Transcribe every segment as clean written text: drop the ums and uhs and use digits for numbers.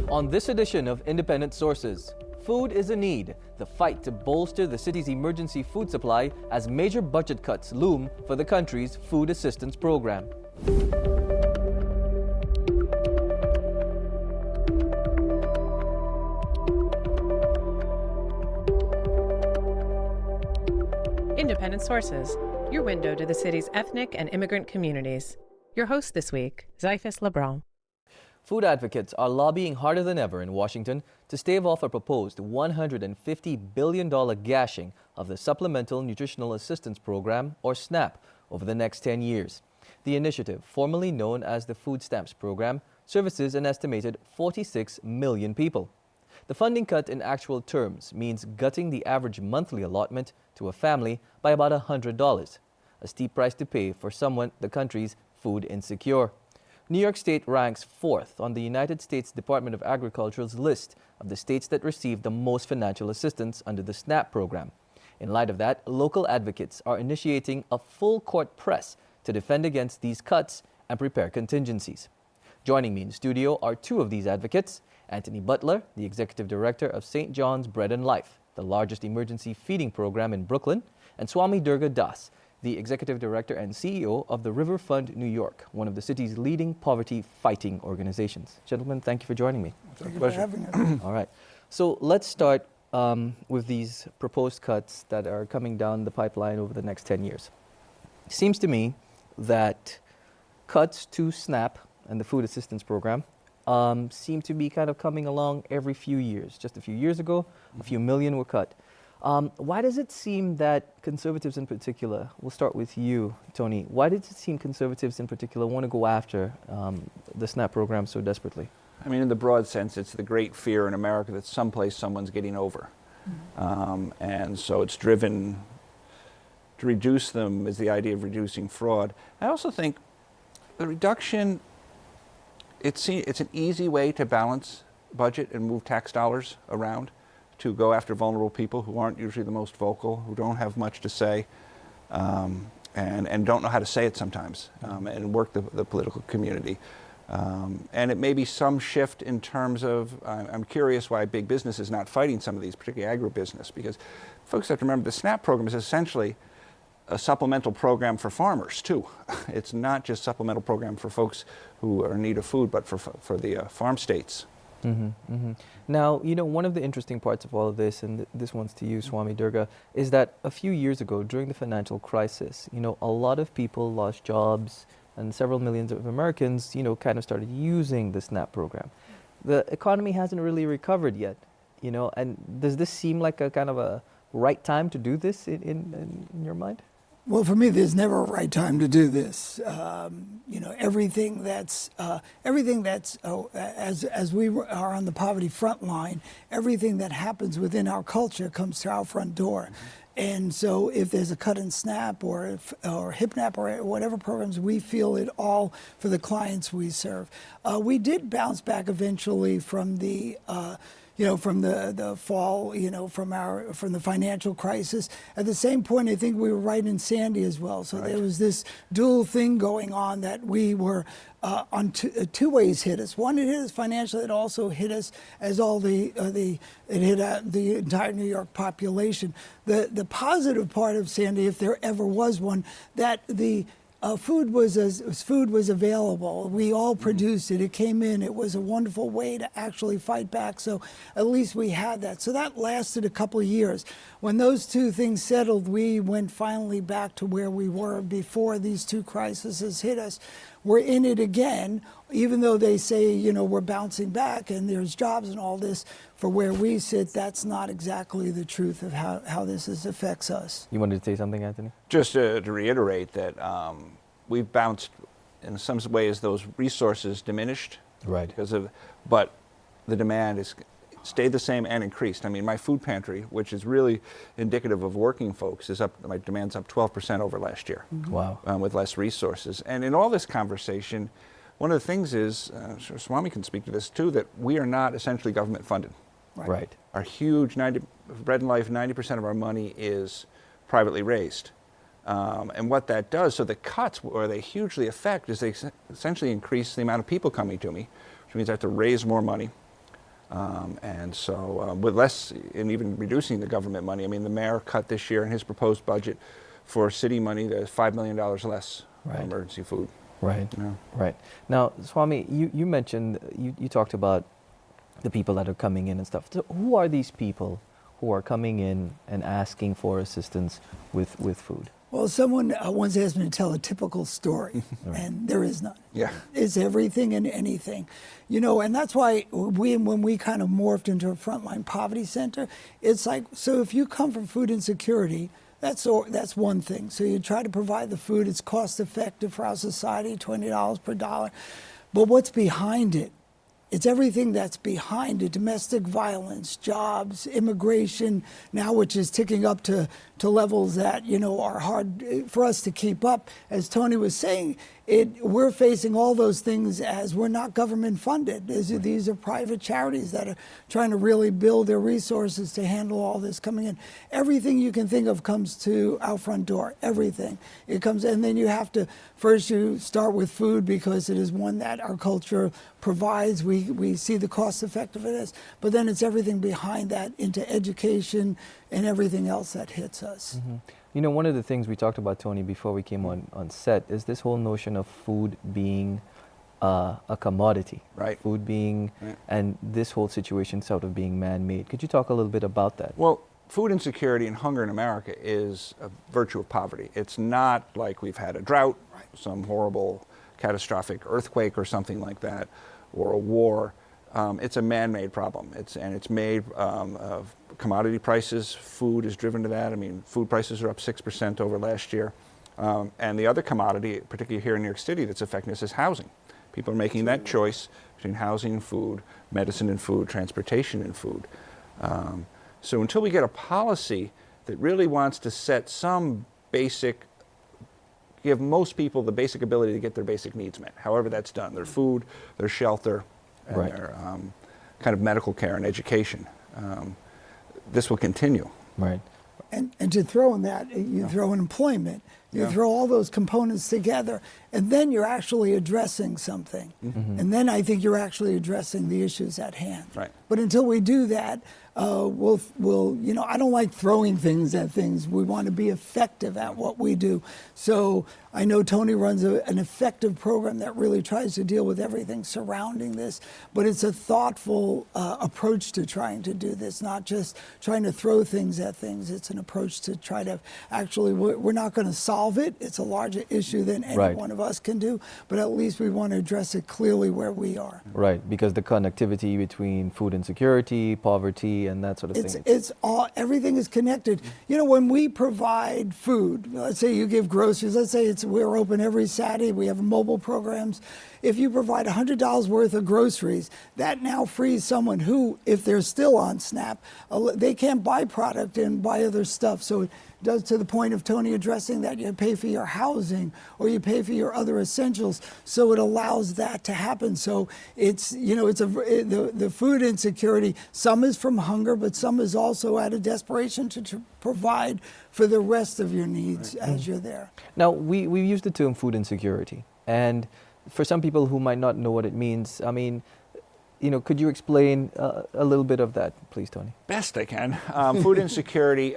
On this edition of Independent Sources, food is a need, the fight to bolster the city's emergency food supply as major budget cuts loom for the country's food assistance program. Independent Sources, your window to the city's ethnic and immigrant communities. Your host this week, Zyphus Lebrun. Food advocates are lobbying harder than ever in Washington to stave off a proposed $150 billion gashing of the Supplemental Nutritional Assistance Program, or SNAP, over the next 10 years. The initiative, formerly known as the Food Stamps Program, services an estimated 46 million people. The funding cut in actual terms means gutting the average monthly allotment to a family by about $100, a steep price to pay for someone the country's food insecure. New York State ranks 4th on the United States Department of Agriculture's list of the states that receive the most financial assistance under the SNAP program. In light of that, local advocates are initiating a full-court press to defend against these cuts and prepare contingencies. Joining me in studio are two of these advocates, Anthony Butler, the Executive Director of St. John's Bread and Life, the largest emergency feeding program in Brooklyn, and Swami Durga Das, the Executive Director and CEO of the River Fund New York, one of the city's leading poverty-fighting organizations. Gentlemen, thank you for joining me. Thank you for having us. All right. So let's start with these proposed cuts that are coming down the pipeline over the next 10 years. It seems to me that cuts to SNAP and the food assistance program seem to be kind of coming along every few years. Just a few years ago, a few million were cut. Why does it seem that conservatives in particular, we'll start with you, Tony, why does it seem conservatives in particular want to go after the SNAP program so desperately? I mean, in the broad sense, it's the great fear in America that someplace someone's getting over. And so it's driven to reduce them is the idea of reducing fraud. I also think the reduction, it's an easy way to balance budget and move tax dollars around, to go after vulnerable people who aren't usually the most vocal, who don't have much to say, and don't know how to say it sometimes, and work the political community. And it may be some shift in terms of, I'm curious why big business is not fighting some of these, particularly agribusiness, because folks have to remember the SNAP program is essentially a supplemental program for farmers too. It's not just supplemental program for folks who are in need of food, but for the farm states. Now, you know, one of the interesting parts of all of this, and this one's to you, Swami Durga, is that a few years ago, during the financial crisis, you know, a lot of people lost jobs and several millions of Americans, you know, kind of started using the SNAP program. The economy hasn't really recovered yet, you know, and does this seem like a kind of a right time to do this in your mind? Well, for me, there's never a right time to do this. You know, everything that's as we are on the poverty front line, everything that happens within our culture comes to our front door. And so if there's a cut in SNAP or HIPNAP or whatever programs, we feel it all for the clients we serve. We did bounce back eventually from the from the fall, from the financial crisis. At the same point, I think we were right in Sandy as well. So There was this dual thing going on that we were on two ways hit us. One, it hit us financially. It also hit us as it hit the entire New York population. The positive part of Sandy, if there ever was one, that the food was available. We all produced it. It came in. It was a wonderful way to actually fight back. So at least we had that. So that lasted a couple of years. When those two things settled, we went finally back to where we were before these two crises hit us. We're in it again, even though they say, we're bouncing back and there's jobs and all this. For where we sit, that's not exactly the truth of how this affects us. You wanted to say something, Anthony? Just to reiterate that we've bounced, in some ways, those resources diminished. Right. But the demand is stayed the same and increased. I mean, my food pantry, which is really indicative of working folks, is up. My demand's up 12% over last year. Wow. With less resources. And in all this conversation, one of the things is, sure Swami can speak to this too, that we are not essentially government funded. Right. Our huge Bread and Life, 90% of our money is privately raised. And what that does, so the cuts, where they hugely affect, is they essentially increase the amount of people coming to me, which means I have to raise more money. And so with less, and even reducing the government money, I mean, the mayor cut this year in his proposed budget for city money, there's $5 million less Right. for emergency food. Right. You know? Right. Now, Swami, you mentioned, you talked about the people that are coming in and stuff. So who are these people who are coming in and asking for assistance with food? Well, someone once asked me to tell a typical story, and there is none. Yeah. It's everything and anything. You know, and that's why when we kind of morphed into a frontline poverty center, it's like, so if you come from food insecurity, that's one thing. So you try to provide the food, it's cost effective for our society, $20 per dollar. But what's behind it? It's everything that's behind it: domestic violence, jobs, immigration, now which is ticking up to levels that, you know, are hard for us to keep up. As Tony was saying, we're facing all those things as we're not government funded. These are private charities that are trying to really build their resources to handle all this coming in. Everything you can think of comes to our front door, everything. It comes, and then you have to, first you start with food because it is one that our culture provides. We see the cost effectiveness, but then it's everything behind that into education and everything else that hits us. Mm-hmm. You know, one of the things we talked about, Tony, before we came on set is this whole notion of food being a commodity. Right. Food being, right. And this whole situation sort of being man-made. Could you talk a little bit about that? Well, food insecurity and hunger in America is a virtue of poverty. It's not like we've had a drought, some horrible catastrophic earthquake or something like that, or a war. It's a man-made problem. It's made of commodity prices. Food is driven to that. I mean, food prices are up 6% over last year. And the other commodity, particularly here in New York City, that's affecting us is housing. People are making that choice between housing and food, medicine and food, transportation and food. So until we get a policy that really wants to set some basic, give most people the basic ability to get their basic needs met, however that's done, their food, their shelter, and Right. their kind of medical care and education. This will continue. Right. And to throw in that, you throw in employment, you throw all those components together, and then you're actually addressing something. Mm-hmm. And then I think you're actually addressing the issues at hand. Right. But until we do that, we'll, you know, I don't like throwing things at things. We want to be effective at what we do. So I know Tony runs an effective program that really tries to deal with everything surrounding this, but it's a thoughtful approach to trying to do this, not just trying to throw things at things. It's an approach to try to actually, we're not going to solve it. It's a larger issue than any Right. one of us can do, but at least we want to address it clearly where we are. Right, because the connectivity between food insecurity, poverty, and that sort of thing. It's all, everything is connected. You know, when we provide food, let's say you give groceries, let's say we're open every Saturday, we have mobile programs. If you provide $100 worth of groceries, that now frees someone who, if they're still on SNAP, they can't buy product and buy other stuff. So it does, to the point of Tony addressing that, you pay for your housing or you pay for your other essentials. So it allows that to happen. So it's, you know, the food insecurity, some is from hunger, but some is also out of desperation to provide for the rest of your needs as you're there. Now, we use the term food insecurity, and for some people who might not know what it means, I mean, you know, could you explain a little bit of that, please, Tony? Best I can. Food insecurity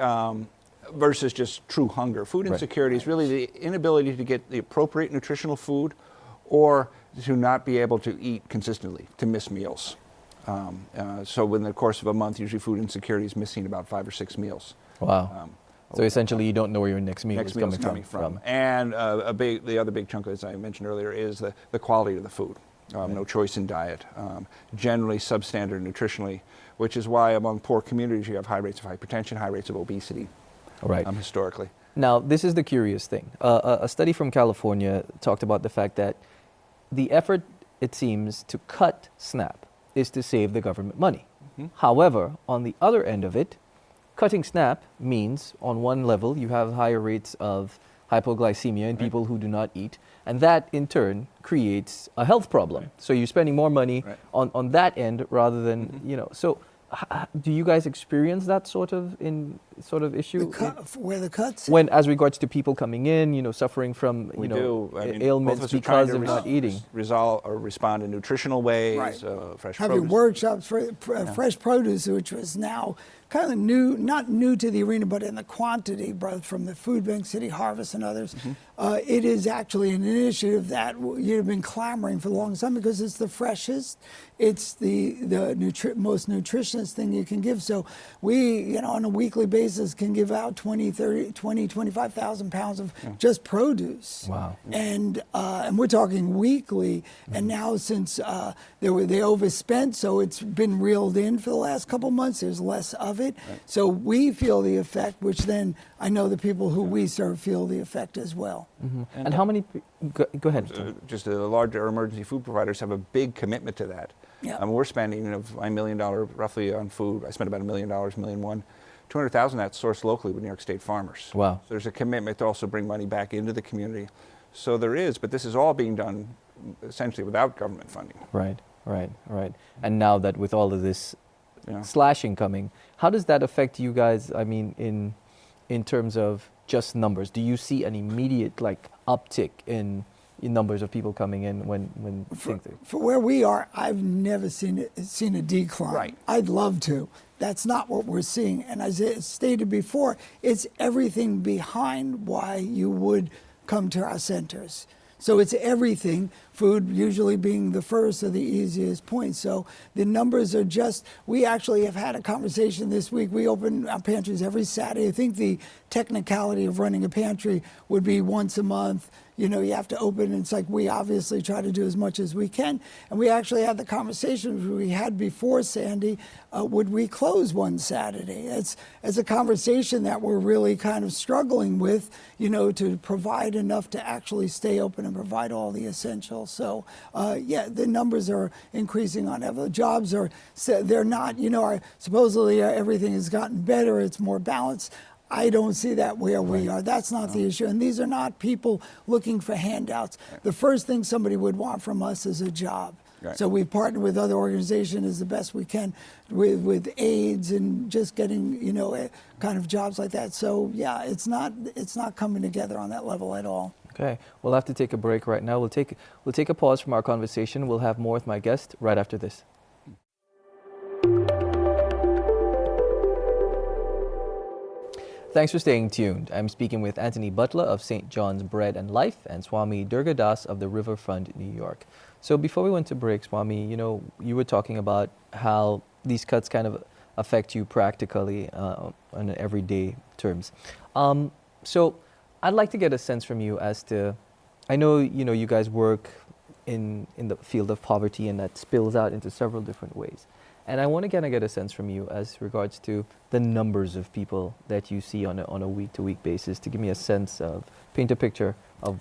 versus just true hunger. Food Right. insecurity is really the inability to get the appropriate nutritional food or to not be able to eat consistently, to miss meals. So in the course of a month, usually food insecurity is missing about 5 or 6 meals. Wow. So essentially, you don't know where your next meal Next is meal coming from. And the other big chunk, as I mentioned earlier, is the quality of the food. No choice in diet. Generally substandard nutritionally, which is why among poor communities you have high rates of hypertension, high rates of obesity. Right. Historically. Now, this is the curious thing. A study from California talked about the fact that the effort, it seems, to cut SNAP is to save the government money. Mm-hmm. However, on the other end of it, cutting SNAP means, on one level, you have higher rates of hypoglycemia in people who do not eat, and that in turn creates a health problem. Right. So you're spending more money on that end rather than, you know. So do you guys experience that sort of in sort of issue? Where the cuts? When, as regards to people coming in, suffering from, We do. I mean, ailments both of us are trying because to of not eating. resolve or respond in nutritional ways, Right. fresh Having produce. workshops for fresh produce, which was now kind of new, not new to the arena, but in the quantity, both from the Food Bank, City Harvest, and others. It is actually an initiative that you've been clamoring for a long time because it's the freshest, it's the most nutritious thing you can give. So we, on a weekly basis, can give out 25,000 pounds of just produce. Wow. And we're talking weekly. And now since they overspent, so it's been reeled in for the last couple months. There's less of it. Right. So we feel the effect, which then I know the people who we serve feel the effect as well. And how many? Go ahead. Just the larger emergency food providers have a big commitment to that. Yeah. We're spending $1 million roughly on food. I spent about $1 million, $1.1 million. 200,000 of that's sourced locally with New York State farmers. Wow. So there's a commitment to also bring money back into the community. So there is, but this is all being done essentially without government funding. Right. And now that with all of this Yeah. slashing coming, how does that affect you guys? I mean, in terms of just numbers, do you see an immediate uptick in numbers of people coming in when things? For where we are, I've never seen a decline. Right. I'd love to. That's not what we're seeing. And as I stated before, it's everything behind why you would come to our centers. So it's everything, food usually being the first or the easiest point. So the numbers are just, we actually have had a conversation this week. We open our pantries every Saturday. I think the technicality of running a pantry would be once a month. You have to open, and it's like we obviously try to do as much as we can. And we actually had the conversation we had before Sandy, would we close one Saturday? It's a conversation that we're really kind of struggling with, to provide enough to actually stay open and provide all the essentials. So, the numbers are increasing on it. Jobs they're not, supposedly everything has gotten better, it's more balanced. I don't see that where we are. That's not the issue. And these are not people looking for handouts. The first thing somebody would want from us is a job. Right. So we've partnered with other organizations as the best we can with AIDS and just getting, kind of jobs like that. So yeah, it's not coming together on that level at all. Okay, we'll have to take a break right now. We'll take a pause from our conversation. We'll have more with my guest right after this. Thanks for staying tuned. I'm speaking with Anthony Butler of St. John's Bread and Life and Swami Durga Das of the Riverfront, New York. So before we went to break, Swami, you were talking about how these cuts kind of affect you practically on an everyday terms. So I'd like to get a sense from you as to, I know, you guys work in the field of poverty and that spills out into several different ways. And I want to kind of get a sense from you as regards to the numbers of people that you see on a week-to-week basis to give me a sense of, paint a picture of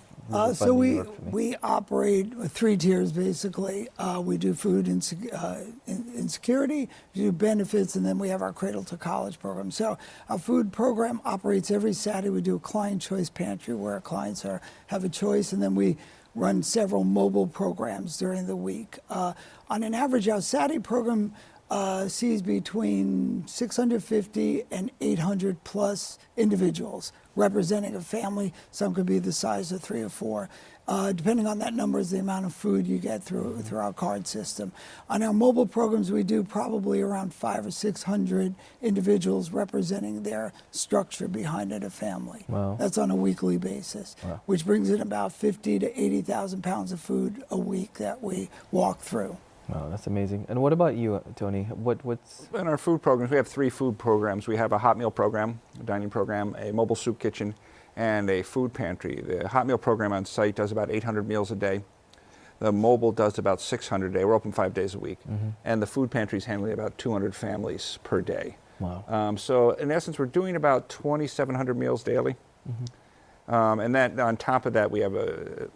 So New York for me. we operate with 3 tiers basically. We do food insecurity, we do benefits, and then we have our Cradle to College program. So our food program operates every Saturday. We do a client choice pantry where our clients have a choice, and then we run several mobile programs during the week. On an average, our Saturday program sees between 650 and 800 plus individuals representing a family. Some could be the size of 3 or 4. Depending on that number is the amount of food you get through our card system. On our mobile programs, we do probably around 500 or 600 individuals representing their structure behind it, a family. Wow. That's on a weekly basis, Wow. which brings in about 50 to 80,000 pounds of food a week that we walk through. Wow, that's amazing. And what about you, Tony? What's In our food programs, we have 3 food programs. We have a hot meal program, a dining program, a mobile soup kitchen, and a food pantry. The hot meal program on site does about 800 meals a day. The mobile does about 600 a day. We're open 5 days a week. And the food pantry is handling about 200 families per day. Wow. So in essence, we're doing about 2,700 meals daily. And that on top of that, we have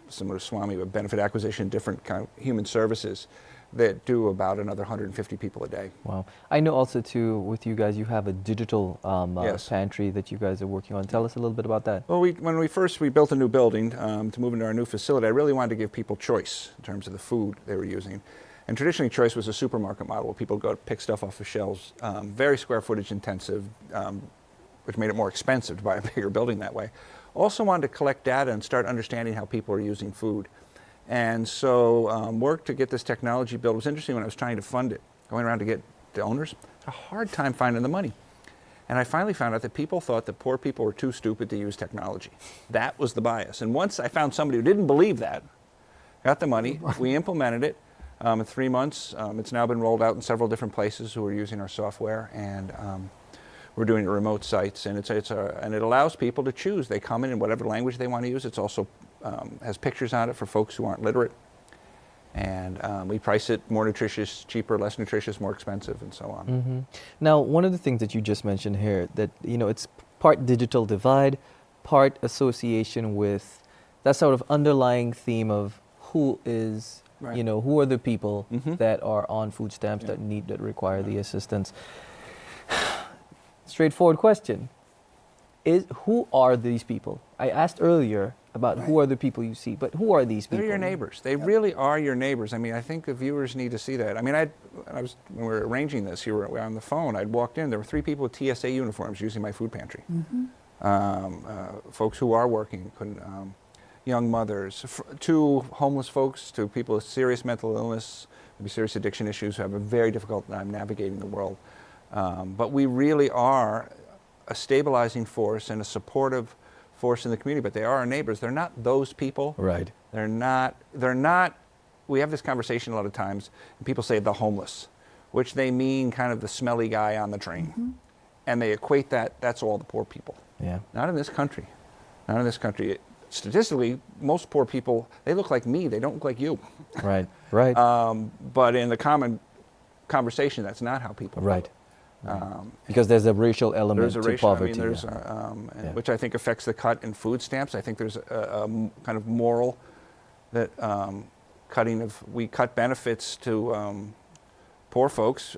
similar to Swami, a benefit acquisition, different kind of human services that do about another 150 people a day. Wow. I know also too with you guys you have a digital Yes. pantry that you guys are working on. Tell us a little bit about that. Well, when we built a new building to move into our new facility, I really wanted to give people choice in terms of the food they were using. And traditionally, choice was a supermarket model where people go pick stuff off the shelves, very square footage intensive, which made it more expensive to buy a bigger building that way. Also wanted to collect data and start understanding how people are using food. And so work to get this technology built. It was interesting when I was trying to fund it, going around to get the owners, a hard time finding the money. And I finally found out that people thought that poor people were too stupid to use technology. That was the bias. And once I found somebody who didn't believe that, got the money, we implemented it. In 3 months, it's now been rolled out in several different places who are using our software, and we're doing it remote sites, and and it allows people to choose. They come in whatever language they want to use. It's also has pictures on it for folks who aren't literate, and we price it more nutritious, cheaper, less nutritious, more expensive, and so on. Mm-hmm. Now, one of the things that you just mentioned here, that it's part digital divide, part association with that sort of underlying theme of who is. Right. Who are the people Mm-hmm. that are on food stamps that require the assistance? Straightforward question. Who are these people? I asked earlier about who are the people you see, but who are these people? They're your neighbors. They really are your neighbors. I mean, I think the viewers need to see that. I mean, when we were arranging this, you were on the phone, I'd walked in, there were 3 people with TSA uniforms using my food pantry. Mm-hmm. Folks who are working, young mothers, 2 homeless folks, 2 people with serious mental illness, maybe serious addiction issues who have a very difficult time navigating the world. But we really are a stabilizing force and a supportive force in the community, but they are our neighbors. They're not those people. Right. They're not, we have this conversation a lot of times, and people say the homeless, which they mean kind of the smelly guy on the train. Mm-hmm. And they equate that's all the poor people. Yeah. Not in this country. Not in this country. Statistically, most poor people, they look like me, they don't look like you. Right, right. But in the common conversation, that's not how people right. Right. Because there's a racial element there's a to racial, poverty. I mean, there's which I think affects the cut in food stamps. I think there's a kind of moral that we cut benefits to poor folks.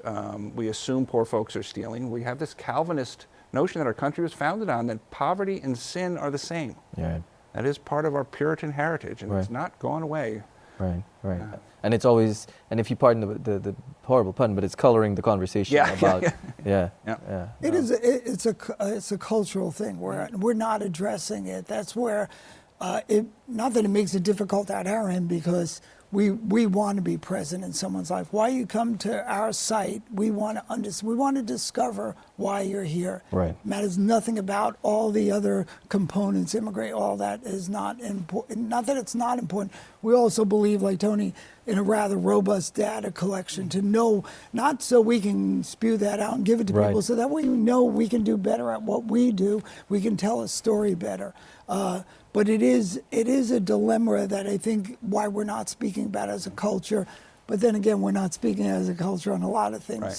We assume poor folks are stealing. We have this Calvinist notion that our country was founded on, that poverty and sin are the same. Yeah. That is part of our Puritan heritage, and it's not gone away. Right, right. And it's always, and if you pardon the horrible pun, but it's coloring the conversation about, It's a cultural thing where we're not addressing it. That's where, not that it makes it difficult at our end, because we want to be present in someone's life. Why you come to our site, we want to discover why you're here. Right. It matters nothing about all the other components, immigrate, all that is not important. Not that it's not important. We also believe, like Tony, in a rather robust data collection to know, not so we can spew that out and give it to people, so that way we know we can do better at what we do. We can tell a story better. But it is a dilemma that I think why we're not speaking about as a culture. But then again, we're not speaking as a culture on a lot of things. Right.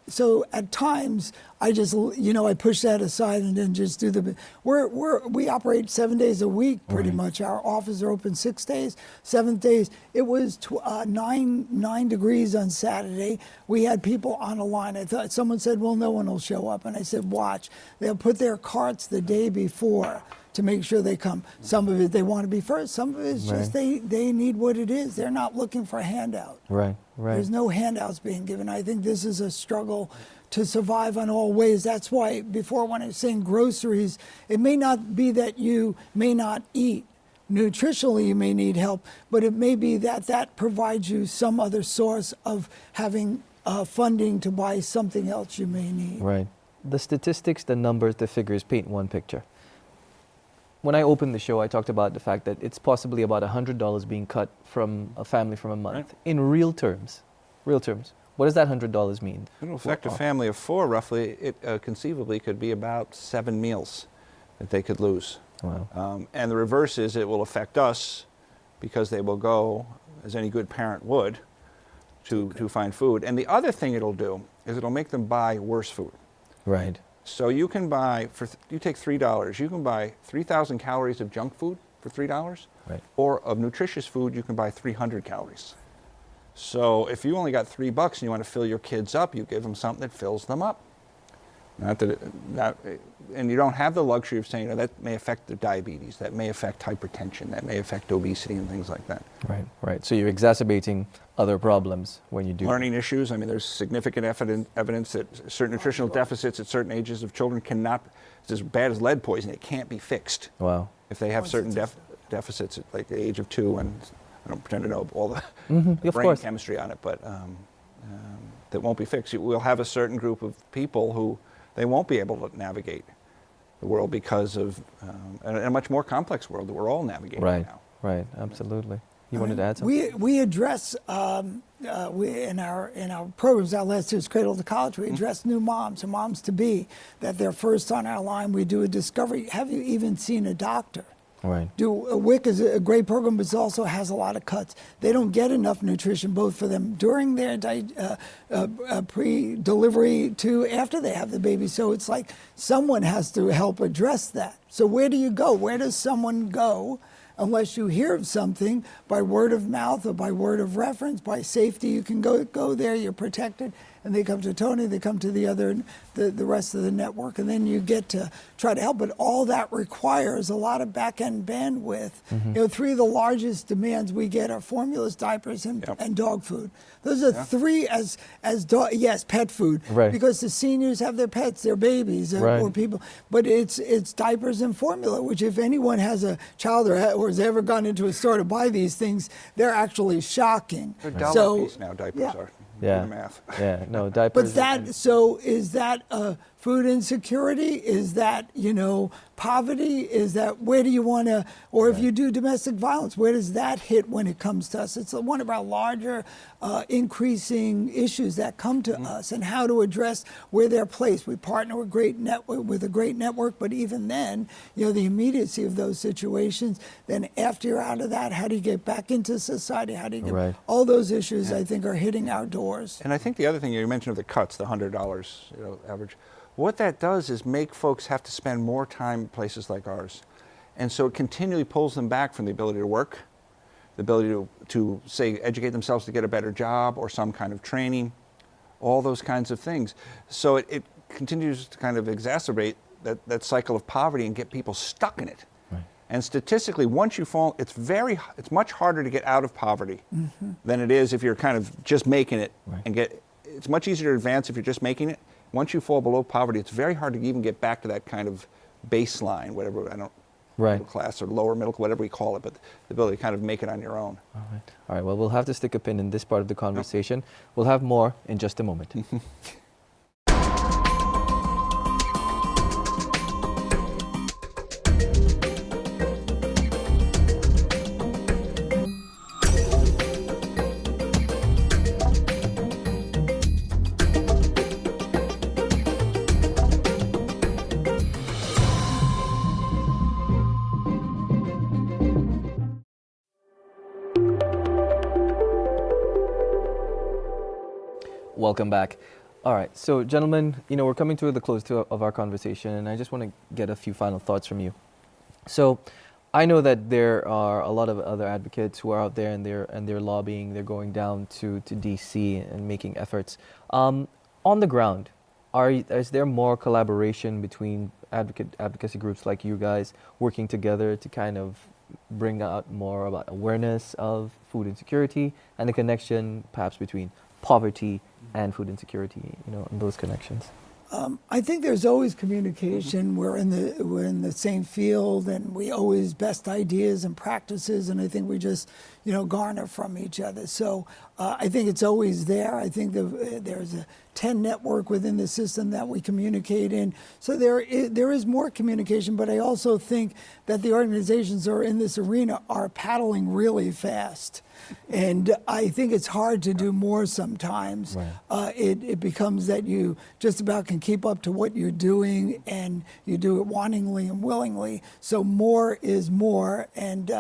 So at times I just I push that aside and then just do we operate 7 days a week pretty much. Our offices are open 6 days. 7th days it was 9 degrees on Saturday. We had people on a line. I thought someone said, well, no one will show up, and I said, watch. They'll put their carts the day before to make sure they come. Some of it they want to be first. Some of it is just they need what it is. They're not looking for a handout. Right, right. There's no handouts being given. I think this is a struggle to survive on all ways. That's why before, when I was saying groceries, it may not be that you may not eat. Nutritionally, you may need help, but it may be that provides you some other source of having funding to buy something else you may need. Right. The statistics, the numbers, the figures paint one picture. When I opened the show, I talked about the fact that it's possibly about $100 being cut from a family from a month. Right. In real terms. What does that $100 mean? It'll affect a family of 4 roughly. It conceivably could be about 7 meals that they could lose. Wow. And the reverse is it will affect us because they will go, as any good parent would, to find food. And the other thing it'll do is it'll make them buy worse food. Right. So you can buy, you take $3, you can buy 3,000 calories of junk food for $3, right. Or of nutritious food, you can buy 300 calories. So if you only got $3 and you want to fill your kids up, you give them something that fills them up. And you don't have the luxury of saying, that may affect the diabetes, that may affect hypertension, that may affect obesity and things like that. Right, right. So you're exacerbating other problems when you do. Learning issues, I mean, there's significant evidence that certain nutritional deficits at certain ages of children cannot, it's as bad as lead poisoning, it can't be fixed. Wow. If they have certain deficits at like the age of 2, and I don't pretend to know all the Of brain course. chemistry on it, but that won't be fixed. We'll have a certain group of people who they won't be able to navigate the world because of a much more complex world that we're all navigating Right, now. right, absolutely. You wanted to add something? We address in our programs, our Last Year's Cradle to College, we address new moms and moms to be, that they're first on our line. We do a discovery. Have you even seen a doctor? Right. WIC is a great program, but it also has a lot of cuts. They don't get enough nutrition, both for them during their pre-delivery to after they have the baby. So it's like someone has to help address that. So where do you go? Where does someone go unless you hear of something by word of mouth or by word of reference, by safety? You can go there, you're protected. And they come to Tony, they come to the rest of the network, and then you get to try to help. But all that requires a lot of back-end bandwidth. You know, 3 of the largest demands we get are formulas, diapers, and dog food. Those are 3 yes, pet food. Right. Because the seniors have their pets, their babies, or people. But it's diapers and formula, which if anyone has a child or has ever gone into a store to buy these things, they're actually shocking. They're $1 a piece now, diapers are. Yeah. Do the math. Yeah, no, diapers. But is that food insecurity? Is that, poverty? Is that, where do you want to, or if you do domestic violence, where does that hit when it comes to us? It's one of our larger increasing issues that come to us, and how to address where they're placed. We partner with a great network, but even then, the immediacy of those situations, then after you're out of that, how do you get back into society? How do you get, all those issues, I think, are hitting our doors. And I think the other thing you mentioned of the cuts, the $100 average, what that does is make folks have to spend more time in places like ours. And so it continually pulls them back from the ability to work, the ability to say, educate themselves to get a better job or some kind of training, all those kinds of things. So it continues to kind of exacerbate that cycle of poverty and get people stuck in it. Right. And statistically, once you fall, it's much harder to get out of poverty than it is if you're kind of just making it and it's much easier to advance if you're just making it. Once you fall below poverty, it's very hard to even get back to that kind of baseline, whatever, middle class or lower middle, whatever we call it, but the ability to kind of make it on your own. All right. Well, we'll have to stick a pin in this part of the conversation. We'll have more in just a moment. Welcome back. All right, so gentlemen, we're coming to the close of our conversation, and I just want to get a few final thoughts from you. So, I know that there are a lot of other advocates who are out there and they're lobbying. They're going down to DC and making efforts. On the ground, is there more collaboration between advocacy groups like you guys working together to kind of bring out more about awareness of food insecurity and the connection perhaps between poverty and food insecurity, and those connections? I think there's always communication. We're in the same field, and we always best ideas and practices, and I think we just garner from each other. So I think it's always there. I think there's a 10 network within the system that we communicate in. So there is more communication, but I also think that the organizations that are in this arena are paddling really fast. And I think it's hard to do more sometimes. Right. It becomes that you just about can keep up to what you're doing, and you do it wantingly and willingly. So more is more, and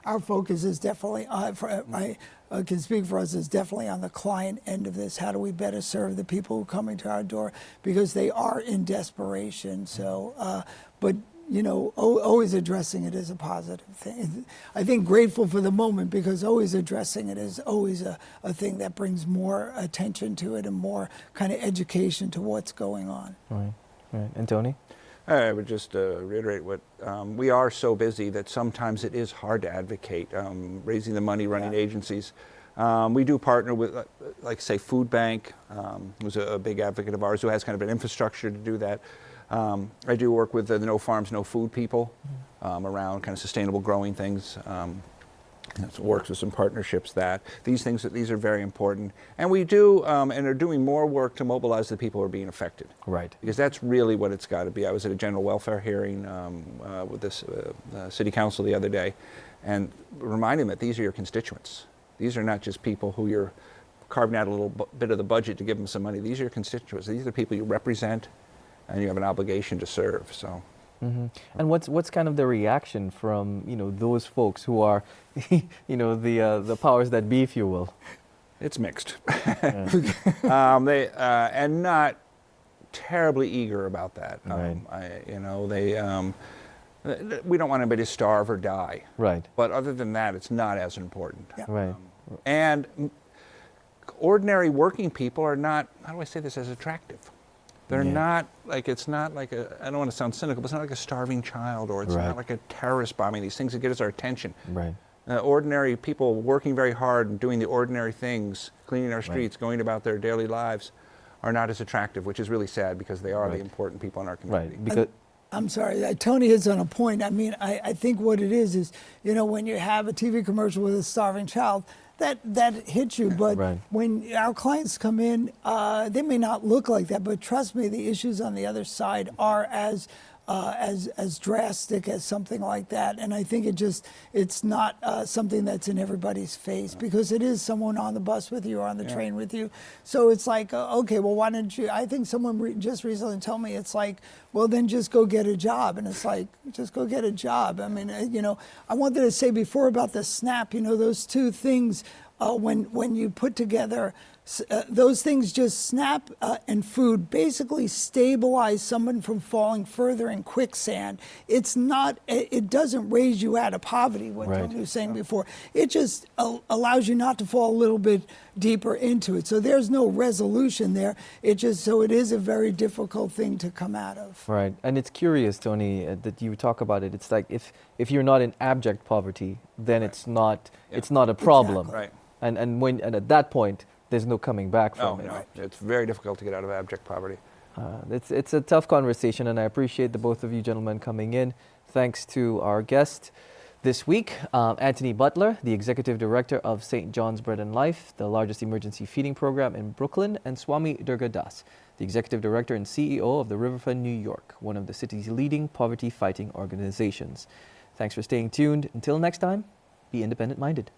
our focus is definitely, I can speak for us, is definitely on the client end of this. How do we better serve the people who are coming to our door, because they are in desperation. So, but always addressing it is a positive thing. I think grateful for the moment, because always addressing it is always a thing that brings more attention to it and more kind of education to what's going on. Right. Right. And Tony? I would just reiterate what we are so busy that sometimes it is hard to advocate raising the money, running agencies. We do partner with, like say, Food Bank, who's a big advocate of ours, who has kind of an infrastructure to do that. I do work with the No Farms, No Food people around kind of sustainable growing things. It works with some partnerships that these are very important, and we do and are doing more work to mobilize the people who are being affected. Right. Because that's really what it's got to be. I was at a general welfare hearing with this city council the other day, and reminding them that these are your constituents. These are not just people who you're carving out a little bit of the budget to give them some money. These are your constituents. These are the people you represent, and you have an obligation to serve. So. Mm-hmm. And what's kind of the reaction from those folks who are the powers that be, if you will? It's mixed. Yeah. They and not terribly eager about that. Right. We don't want anybody to starve or die. Right. But other than that, it's not as important. Yeah. Right. And ordinary working people are not, how do I say this, as attractive. They're not like, it's not like I don't want to sound cynical, but it's not like a starving child, or it's Right. not like a terrorist bombing, these things that get us our attention. Right. Ordinary people working very hard and doing the ordinary things, cleaning our streets, going about their daily lives, are not as attractive, which is really sad because they are the important people in our community. Right. Because I'm sorry, Tony hits on a point. I mean, I think what it is, when you have a TV commercial with a starving child, that hits you. But Right. when our clients come in, they may not look like that, but trust me, the issues on the other side are as drastic as something like that. And I think it's not something that's in everybody's face, because it is someone on the bus with you or on the train with you. So it's like, okay, well, why don't you? I think someone just recently told me, it's like, well, then just go get a job. And it's like, just go get a job. I mean, I wanted to say before about the SNAP, those two things, when you put together those things, just SNAP and food, basically stabilize someone from falling further in quicksand. It doesn't raise you out of poverty, what Right. Tony was saying before. It just allows you not to fall a little bit deeper into it. So there's no resolution there. It is a very difficult thing to come out of. Right. And it's curious, Tony, that you talk about it. It's like if you're not in abject poverty, then it's not a problem. Right. And at that point, there's no coming back from it. No, it's very difficult to get out of abject poverty. It's a tough conversation, and I appreciate the both of you gentlemen coming in. Thanks to our guest this week, Anthony Butler, the Executive Director of St. John's Bread and Life, the largest emergency feeding program in Brooklyn, and Swami Durga Das, the Executive Director and CEO of the Riverfront New York, one of the city's leading poverty-fighting organizations. Thanks for staying tuned. Until next time, be independent-minded.